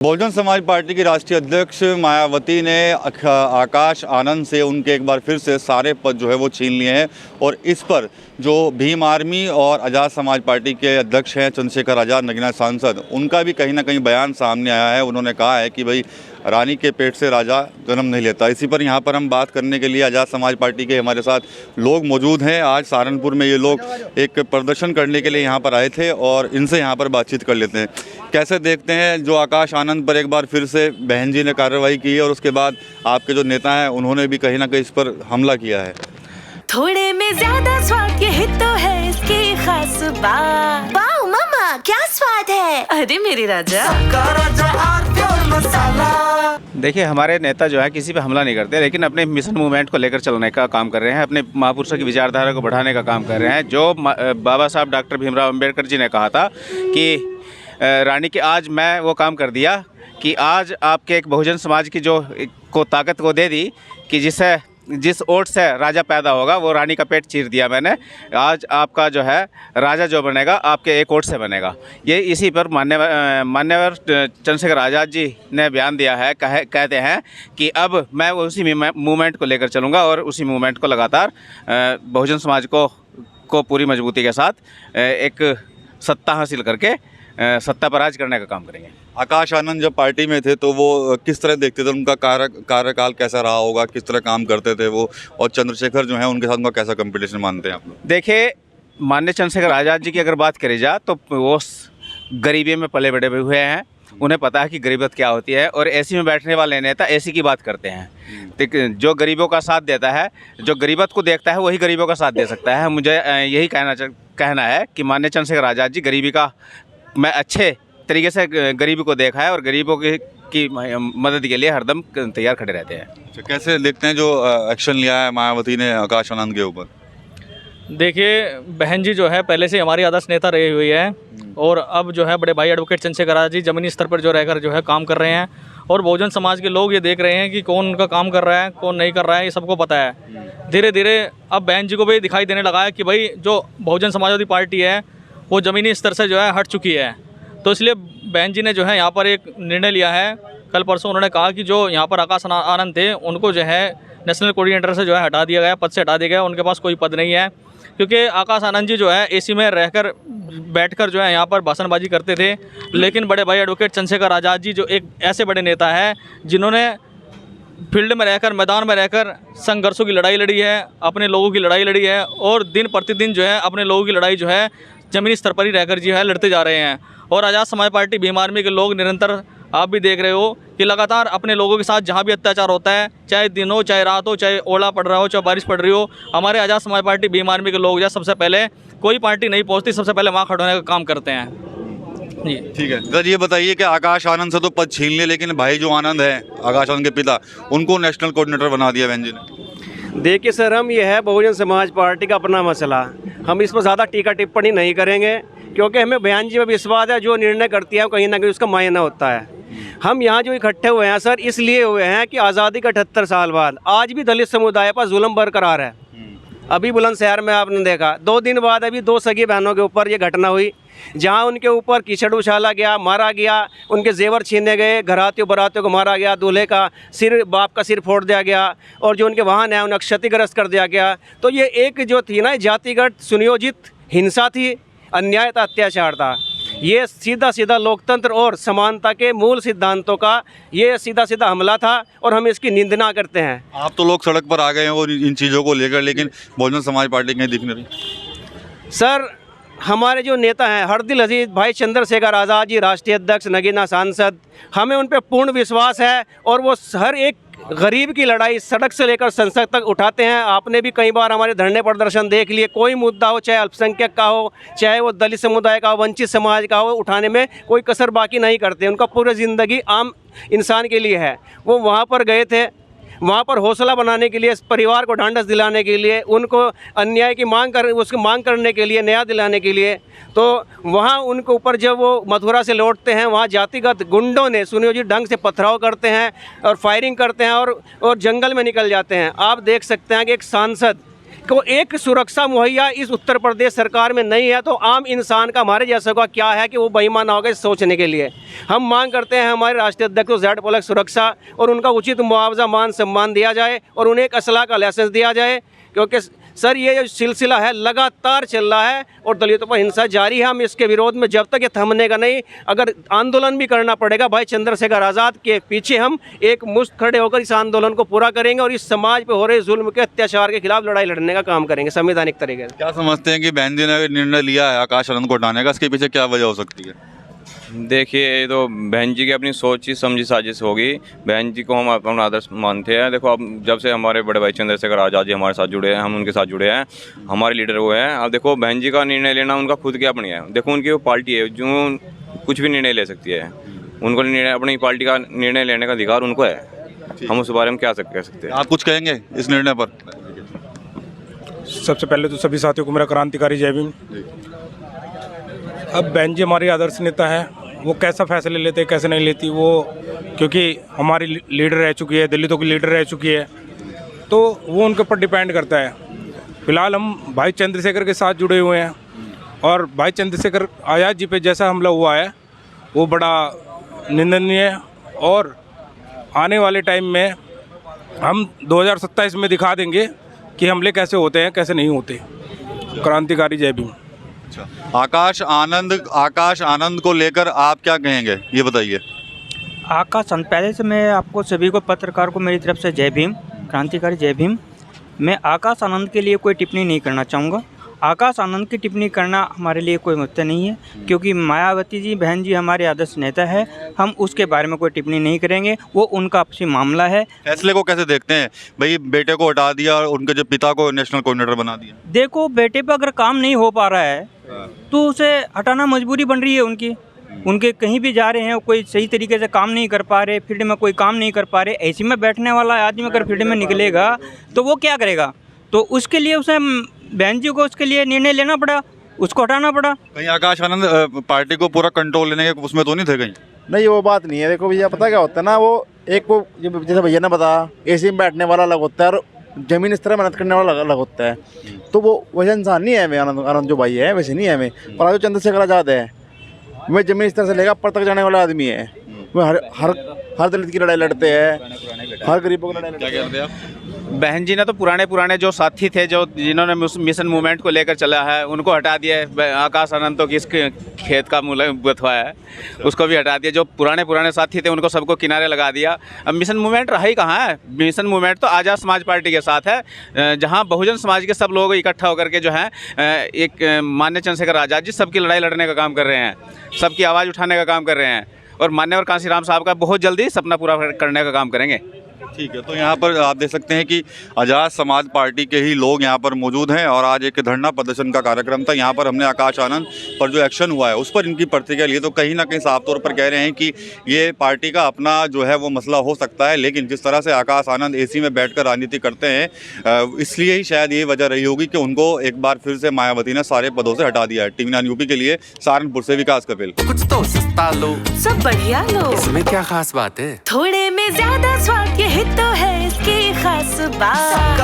Bahujan Samaj party की राष्ट्रीय अध्यक्ष मायावती ने आकाश आनंद से उनके एक बार फिर से सारे पद जो है वो छीन लिए हैं और इस पर जो भीम आर्मी और आज़ाद समाज पार्टी के अध्यक्ष हैं चंद्रशेखर आज़ाद नगीना सांसद, उनका भी कहीं ना कहीं बयान सामने आया है। उन्होंने कहा है कि भाई रानी के पेट से राजा जन्म नहीं लेता। इसी पर यहाँ पर हम बात करने के लिए आज़ाद समाज पार्टी के हमारे साथ लोग मौजूद हैं। आज सहारनपुर में ये लोग एक प्रदर्शन करने के लिए यहाँ पर आए थे और इनसे यहाँ पर बातचीत कर लेते हैं। कैसे देखते हैं जो आकाश आनंद पर एक बार फिर से बहन जी ने कार्रवाई की है और उसके बाद आपके जो नेता हैं उन्होंने भी कहीं ना कहीं इस पर हमला किया है। थोड़े में ज्यादा स्वाद यही तो है इसकी खास बात। वाओ मम्मा क्या स्वाद है। अरे मेरे राजा, देखिए, हमारे नेता जो है किसी पे हमला नहीं करते, लेकिन अपने मिशन मूवमेंट को लेकर चलने का काम कर रहे हैं, अपने महापुरुषों की विचारधारा को बढ़ाने का काम कर रहे हैं। जो बाबा साहब डॉक्टर भीमराव अंबेडकर जी ने कहा था कि रानी की, आज मैं वो काम कर दिया कि आज आपके एक बहुजन समाज की जो को ताकत को दे दी कि जिस ओट से राजा पैदा होगा वो रानी का पेट चीर दिया मैंने। आज आपका जो है राजा जो बनेगा आपके एक ओट से बनेगा। ये इसी पर मान्यवर चंद्रशेखर आज़ाद जी ने बयान दिया है। कहते हैं कि अब मैं उसी मूवमेंट को लेकर चलूँगा और उसी मूवमेंट को लगातार बहुजन समाज को पूरी मजबूती के साथ एक सत्ता हासिल करके सत्ता पर राज करने का काम करेंगे। आकाश आनंद जब पार्टी में थे तो वो किस तरह देखते थे, उनका कार्यकाल कैसा रहा होगा, किस तरह काम करते थे वो, और चंद्रशेखर जो है उनके साथ उनका कैसा कंपटीशन मानते हैं आप लोग? देखिए, माननीय चंद्रशेखर आज़ाद जी की अगर बात करी जाए तो वो गरीबी में पले बड़े हुए हैं, उन्हें पता है कि गरीबत क्या होती है और एसी में बैठने वाले नेता एसी की बात करते हैं। जो गरीबों का साथ देता है, जो गरीबत को देखता है वही गरीबों का साथ दे सकता है। मुझे यही कहना है कि माननीय चंद्रशेखर आज़ाद जी गरीबी का मैं अच्छे तरीके से गरीबी को देखा है और गरीबों की मदद के लिए हरदम तैयार खड़े रहते हैं। तो कैसे देखते हैं जो एक्शन लिया है मायावती ने आकाश आनंद के ऊपर? देखिए, बहन जी जो है पहले से हमारी आदर्श नेता रही हुई है और अब जो है बड़े भाई एडवोकेट चंद्रशेखर आज़ाद जी ज़मीनी स्तर पर जो रहकर जो है काम कर रहे हैं और बहुजन समाज के लोग ये देख रहे हैं कि कौन उनका काम कर रहा है कौन नहीं कर रहा है, ये सबको पता है। धीरे धीरे अब बहन जी को भी दिखाई देने लगा है कि भाई जो बहुजन समाजवादी पार्टी है वो ज़मीनी स्तर से जो है हट चुकी है। तो इसलिए बहन जी ने जो है यहाँ पर एक निर्णय लिया है। कल परसों उन्होंने कहा कि जो यहाँ पर आकाश आनंद थे उनको जो है नेशनल कोऑर्डिनेटर से जो है हटा दिया गया, पद से हटा दिया गया। उनके पास कोई पद नहीं है क्योंकि आकाश आनंद जी जो है एसी में रहकर बैठकर जो है यहाँ पर भाषणबाजी करते थे। लेकिन बड़े भाई एडवोकेट चंद्रशेखर आज़ाद जी जो एक ऐसे बड़े नेता हैं जिन्होंने फील्ड में रहकर, मैदान में रहकर संघर्षों की लड़ाई लड़ी है, अपने लोगों की लड़ाई लड़ी है और दिन प्रतिदिन जो है अपने लोगों की लड़ाई जो है ज़मीनी स्तर पर ही रहकर जो है लड़ते जा रहे हैं। और आज़ाद समाज पार्टी भीम आर्मी के लोग निरंतर, आप भी देख रहे हो कि लगातार अपने लोगों के साथ जहाँ भी अत्याचार होता है, चाहे दिन हो चाहे रात हो, चाहे ओला पड़ रहा हो चाहे बारिश पड़ रही हो, हमारे आज़ाद समाज पार्टी भीम आर्मी के लोग जो सबसे पहले, कोई पार्टी नहीं पहुँचती, सबसे पहले वहाँ खड़े होने का काम करते हैं जी। ठीक है सर, ये बताइए कि आकाश आनंद से तो पद छीन लिए, लेकिन भाई जो आनंद है आकाश आनंद के पिता, उनको नेशनल कोऑर्डिनेटर बना दिया बहन जी ने। देखिए सर, हम ये है बहुजन समाज पार्टी का अपना मसला, हम इस पर ज़्यादा टीका टिप्पणी नहीं करेंगे क्योंकि हमें बहन जी पर विश्वास है। जो निर्णय करती है कहीं ना कहीं उसका मायना होता है। हम यहाँ जो इकट्ठे हुए हैं सर इसलिए हुए हैं कि आज़ादी के 78 साल बाद आज भी दलित समुदाय पर जुल्म बरकरार है। अभी बुलंदशहर में आपने देखा 2 दिन बाद अभी 2 सगी बहनों के ऊपर ये घटना हुई जहाँ उनके ऊपर कीचड़ उछाला गया, मारा गया, उनके जेवर छीने गए, घरातियों बरातियों को मारा गया, दूल्हे का सिर, बाप का सिर फोड़ दिया गया और जो उनके वाहन है उन्हें क्षतिग्रस्त कर दिया गया। तो ये एक जो थी ना जातिगत सुनियोजित हिंसा थी, अन्याय था, अत्याचार था। ये सीधा सीधा लोकतंत्र और समानता के मूल सिद्धांतों का ये सीधा सीधा हमला था और हम इसकी निंदा करते हैं। आप तो लोग सड़क पर आ गए हैं वो इन चीज़ों को लेकर, लेकिन बहुजन समाज पार्टी कहीं दिख नहीं रही। सर, हमारे जो नेता हैं हरदिल अजीज भाई चंद्रशेखर आज़ाद जी, राष्ट्रीय अध्यक्ष नगीना सांसद, हमें उन पर पूर्ण विश्वास है और वो हर एक गरीब की लड़ाई सड़क से लेकर संसद तक उठाते हैं। आपने भी कई बार हमारे धरने प्रदर्शन देख लिए, कोई मुद्दा हो, चाहे अल्पसंख्यक का हो, चाहे वो दलित समुदाय का हो, वंचित समाज का हो, उठाने में कोई कसर बाकी नहीं करते। उनका पूरी ज़िंदगी आम इंसान के लिए है। वो वहाँ पर गए थे, वहाँ पर हौसला बनाने के लिए, परिवार को ढांढस दिलाने के लिए, उनको अन्याय की उसकी मांग करने के लिए, न्याय दिलाने के लिए। तो वहाँ उनके ऊपर जब वो मथुरा से लौटते हैं वहाँ जातिगत गुंडों ने सुनियोजित ढंग से पथराव करते हैं और फायरिंग करते हैं और जंगल में निकल जाते हैं। आप देख सकते हैं कि एक सांसद को एक सुरक्षा मुहैया इस उत्तर प्रदेश सरकार में नहीं है, तो आम इंसान का हमारे जैसे का क्या है कि वो बेईमान होगा इस सोचने के लिए। हम मांग करते हैं हमारे राष्ट्रीय अध्यक्ष को जेड पोलक सुरक्षा और उनका उचित मुआवजा मान सम्मान दिया जाए और उन्हें एक असलाह का लाइसेंस दिया जाए, क्योंकि सर ये जो सिलसिला है लगातार चल रहा है और दलितों पर हिंसा जारी है। हम इसके विरोध में जब तक ये थमने का नहीं, अगर आंदोलन भी करना पड़ेगा भाई चंद्रशेखर आज़ाद के पीछे हम एक मुश्त खड़े होकर इस आंदोलन को पूरा करेंगे और इस समाज पे हो रहे जुल्म के अत्याचार के खिलाफ लड़ाई लड़ने का काम करेंगे संवैधानिक तरीके से। क्या समझते हैं कि बहन जी ने निर्णय लिया है आकाश आनंद को हटाने का, इसके पीछे क्या वजह हो सकती है? देखिए, ये तो बहन जी की अपनी सोची समझी साजिश होगी। बहन जी को हम अपना आदर्श मानते हैं। देखो, अब जब से हमारे बड़े भाई चंद्रशेखर आज़ाद जी हमारे साथ जुड़े हैं, हम उनके साथ जुड़े हैं, हमारे लीडर वो हैं। अब देखो, बहन जी का निर्णय लेना उनका खुद की अपनी है। देखो, उनकी वो पार्टी है जो कुछ भी निर्णय ले सकती है। उनको निर्णय, अपनी पार्टी का निर्णय लेने का अधिकार उनको है। हम उस बारे में क्या कह सकते हैं? आप कुछ कहेंगे इस निर्णय पर? सबसे पहले तो सभी साथियों को मेरा क्रांतिकारी जय भीम। अब बहन जी हमारी आदर्श नेता है, वो कैसा फैसले लेते कैसे नहीं लेती वो, क्योंकि हमारी लीडर रह चुकी है, दलितों की लीडर रह चुकी है, तो वो उनके ऊपर डिपेंड करता है। फिलहाल हम भाई चंद्रशेखर के साथ जुड़े हुए हैं और भाई चंद्रशेखर आज़ाद जी पे जैसा हमला हुआ है वो बड़ा निंदनीय है और आने वाले टाइम में हम 2027 में दिखा देंगे कि हमले कैसे होते हैं कैसे नहीं होते। क्रांतिकारी जय भीम। आकाश आनंद को लेकर आप क्या कहेंगे, ये बताइए। आकाश आनंद, पहले से मैं आपको सभी को पत्रकार को मेरी तरफ से जय भीम, क्रांतिकारी जय भीम। मैं आकाश आनंद के लिए कोई टिप्पणी नहीं करना चाहूँगा। आकाश आनंद की टिप्पणी करना हमारे लिए कोई मुद्दा नहीं है, क्योंकि मायावती जी बहन जी हमारे आदर्श नेता है। हम उसके बारे में कोई टिप्पणी नहीं करेंगे, वो उनका आपसी मामला है। फैसले को कैसे देखते हैं भाई? बेटे को हटा दिया और उनके जो पिता को नेशनल कोऑर्डिनेटर बना दिया। देखो, बेटे पे अगर काम नहीं हो पा रहा है तो उसे हटाना मजबूरी बन रही है उनकी। उनके कहीं भी जा रहे हैं, कोई सही तरीके से काम नहीं कर पा रहे, फील्ड में कोई काम नहीं कर पा रहे, ऐसे में बैठने वाला आदमी अगर फील्ड में निकलेगा तो वो क्या करेगा? तो उसके लिए उसे बहन जी को उसके लिए निर्णय लेना पड़ा, उसको हटाना पड़ा। कहीं आकाश आनंद पार्टी को पूरा कंट्रोल लेने के उसमें तो नहीं थे कहीं? नहीं, वो बात नहीं है। देखो भैया, पता क्या होता है ना, वो एक वो जैसे भैया ने बताया, एसी में बैठने वाला अलग होता है और जमीन इस तरह मेहनत करने वाला अलग होता है। तो वो वैसे इंसान नहीं है मैं, आनंद जो भाई है वैसे नहीं है मैं। पर आज जो चंद्रशेखर आज़ाद है, मैं जमीन इस तरह से लेगा पर तक जाने वाला आदमी है। वो हर दलित की लड़ाई लड़ते हैं, हर गरीबों की लड़ाई लड़ते हैं। क्या कहते हैं आप? बहन जी ने तो पुराने जो साथी थे, जो जिन्होंने मिशन मूवमेंट को लेकर चला है, उनको हटा दिया है। आकाश आनंद तो किस खेत का मूल बथवा है, उसको भी हटा दिया। जो पुराने साथी थे उनको सबको किनारे लगा दिया। अब मिशन मूवमेंट रहा ही कहाँ है? मिशन मूवमेंट तो आज़ाद समाज पार्टी के साथ है, जहाँ बहुजन समाज के सब लोग इकट्ठा होकर के जो है एक माननीय चंद्रशेखर आज़ाद जी सबकी लड़ाई लड़ने का काम कर रहे हैं, सबकी आवाज़ उठाने का काम कर रहे हैं और मान्यवर कांसीराम साहब का बहुत जल्दी सपना पूरा करने का काम करेंगे। ठीक है, तो यहाँ पर आप देख सकते हैं कि आज़ाद समाज पार्टी के ही लोग यहाँ पर मौजूद हैं और आज एक धरना प्रदर्शन का कार्यक्रम था। यहाँ पर हमने आकाश आनंद पर जो एक्शन हुआ है उस पर इनकी प्रतिक्रिया ली, तो कहीं ना कहीं साफ तौर पर कह रहे हैं कि ये पार्टी का अपना जो है वो मसला हो सकता है, लेकिन जिस तरह से आकाश आनंद एसी में बैठकर राजनीति करते हैं, इसलिए ही शायद ये वजह रही होगी कि उनको एक बार फिर से मायावती ने सारे पदों से हटा दिया है। टीवी9 यूपी के लिए सहारनपुर से विकास कपिल। कुछ तो सस्ता लो, सब बढ़िया लो, इसमें क्या खास बात है? थोड़े में ज्यादा स्वाद, यही तो है इसकी खास बात।